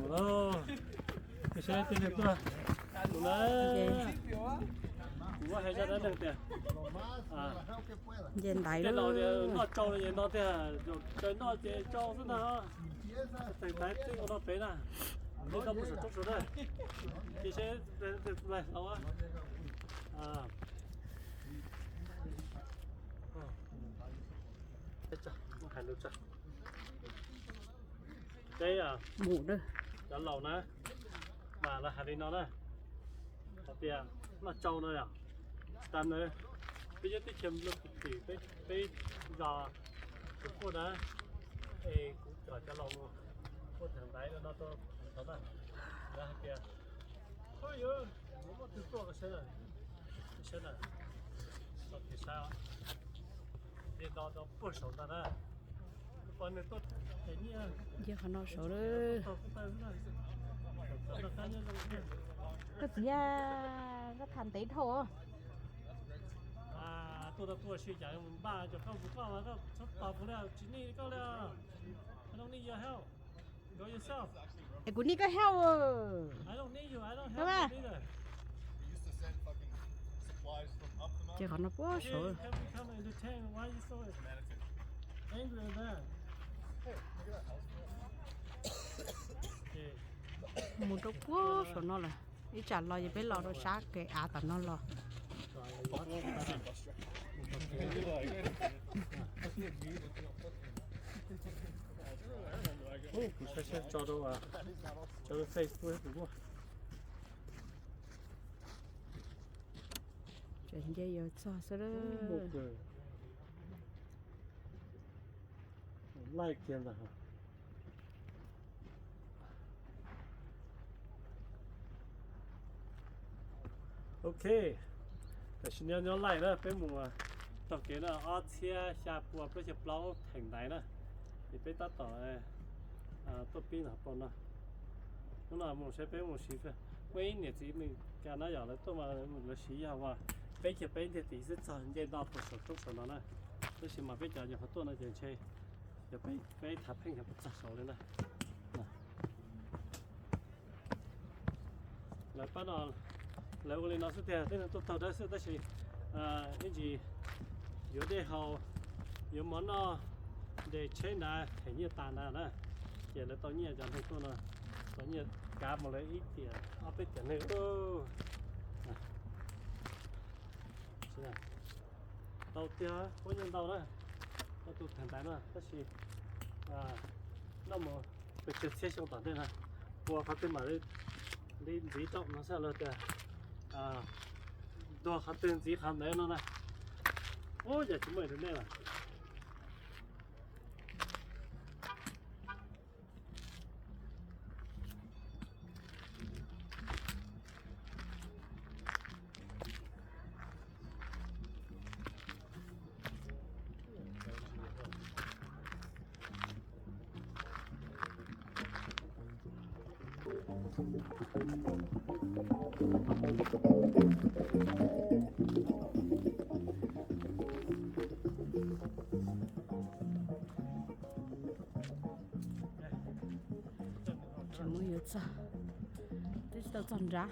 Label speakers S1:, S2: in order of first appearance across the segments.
S1: ủa cái xe tiền được chưa nó cũng hay ra đó được tiền à
S2: Dền đáy
S1: cái
S2: đó.
S1: nó trâu này nó thì cái nó thì trâu thế nào thành thái thì nó phế nè nên nó不是中手的这些来老啊啊这我看到这đây à
S2: Bù đó.
S1: đó lẩu nè mà là hạt đi nó nè hạt tiền nó trâu nữa à tan nữa bây giờ tôi chấm lúc thì cái gà cũng có đó ê cũng cho lẩu luôn có thằng đấy nó to đó đó đó hạt tiền thôi ơi nó có thứ to cái này nó thì sao thì nó bớt sầu ta nè còn này tốt cái gì à
S2: Giờ họ nói số đó. Cái gì à? Cái thành tí thôi.
S1: à tôi suy nghĩ mình ba cho không có mà có sắp tàu phụ liệu chỉ đi có liệu I don't need your help go yourself
S2: Ê, của ní có heo à.
S1: I don't need you I don't
S2: Come
S1: help
S2: on.
S1: you either
S2: Giờ họ nói quá số.
S1: hey have you come entertain why you so angry with that okay
S2: Một đống quá số nó là. Ý chả lo gì biết lo đâu sát cái tao nó lo.
S1: ô cũng sẽ cho đâu à cho Facebook đúng không
S2: Chuyện gì giờ sao sao đó.
S1: một người like tiền là hả okแต่ฉันยังไล่นะเป็นหมู่ต่อเกณฑ์ออเทียชาปัวเพื่อจะปล้องแข่งไหนนะนี่ไปตัดต่อตัวปีหนาปนนะนั่นน่ะหมู่ใช้เป็นหมู่สีเพื่อไม่เนี่ยจีมันการน่าอย่างแล้วตัวมาหมู่ละสีอย่างว่าไปเก็บไปเนี่ยตี是找人家到不手动手了呢那起码ไป讲就好多那点钱อย่าไปทับเพ่งอย่าไปจับ手เลยนะแล้วป้านอนแล้วก็เลยนอนสุดท้ายที่นั่นตัวได้สุดได้สินี่จี有的好有么呢để chơi na thấy như tàn na nè giờ là tao nhớ chẳng thấy tôi nè tao nhớ cá một lấy ít tiền áp ít tiền nữa tao tia có nhân tao đó tao tụt thằng tay nữa đó là nó mà phải chơi xe xong tận đây nè qua phát tiền mà đi dí trọng nó sẽ là tiền đồ phát tiền dí khám đấy nó này ôi giờ chúng mày đến đây là
S2: Chẳng muốn nhớ sao. Thế tao chọn ra.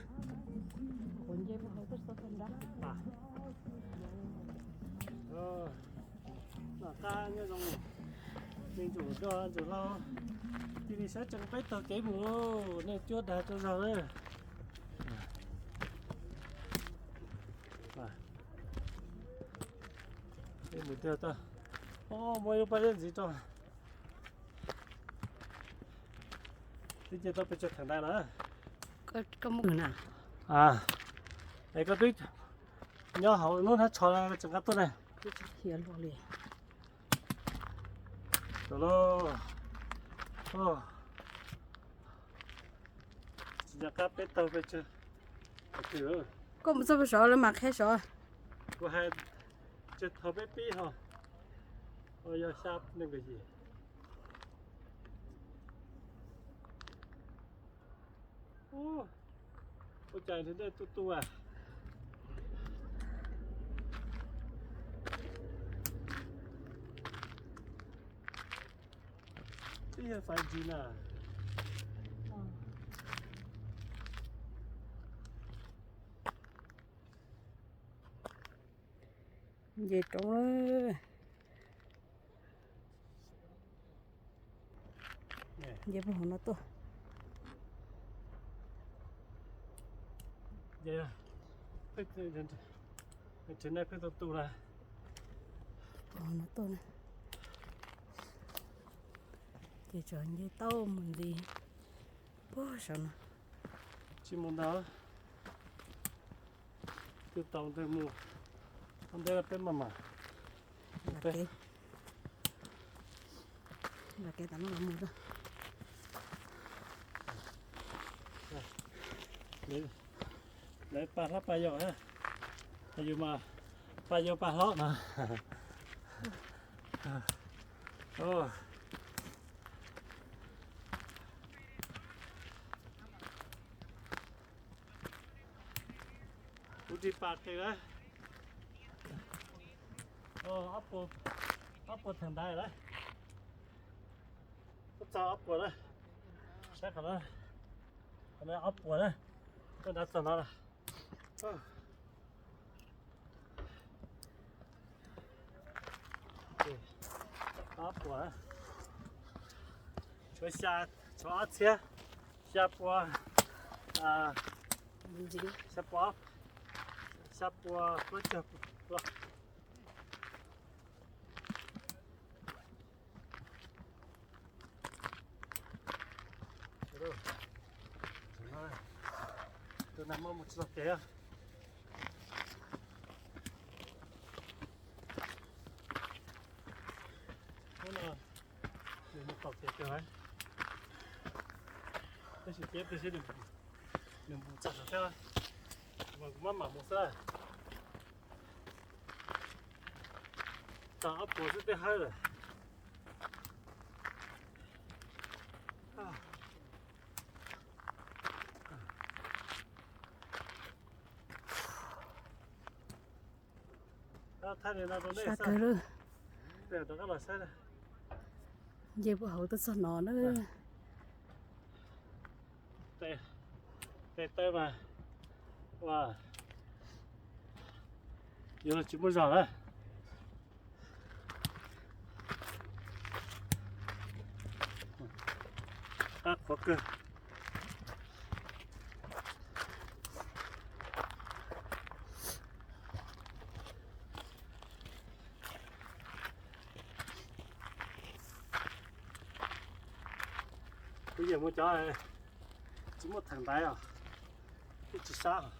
S2: Cuốn dây mà không có chọn ra.
S1: là ta như dòng mình chủ cho chủ lo thì sẽ chẳng biết tao cái mũ nên chưa đã cho rồi đấy đây một tiêu ta ô mới có bao gì cho thì giờ tao phải chụp thằng này nữa
S2: Có một người nào.
S1: à đây có tuyết nhớ hậu nó hết cho ra chẳng cái này
S2: Hiền luôn liền.
S1: rồi chỉ là các bé tàu phải chưa thử
S2: Có một số số là mặc hết số.
S1: có hai chết thầu bé bí hả ôi giờ sắp nên cái gì ô ôi trời thế đây tu à cái phải gì nè
S2: Về trong đó.
S1: nè
S2: Về vào nó to.
S1: giờ phải trên này phải tụ ra
S2: Nó to này. Về cho về tàu mình đi. Bố sao nó.
S1: chỉ muốn đó từ tàu từ mù hôm đây là bên mà
S2: Là cái tấm nó mua đó.
S1: lấy ba lắp ba giờ ha bây giờ mà ba giờ ba lót mà ô đi bạc thì đấy ấp thằng đây đấy ấp của đấy chắc là nó ấp của đấy tôi đã sợ nó rồi ấp của cho ấp xe xe qua
S2: Mình gì?
S1: xe qua xe qua có chụp rồi tôi nằm ở một chỗ kia mình tập thể kiểu ấy tôi chỉ tiếp tôi sẽ đừng bù chặt được theo mà cũng mất một sao ta ấp của sẽ hay rồi thay này là
S2: Sao cơ rồi.
S1: để đó các loại xe này
S2: Về vào hậu tôi sao nó nữa.
S1: tê mà wow giờ là chỉ một giờ đấy có cơ bây giờ mua chó này chỉ một thằng đấy à chỉ sao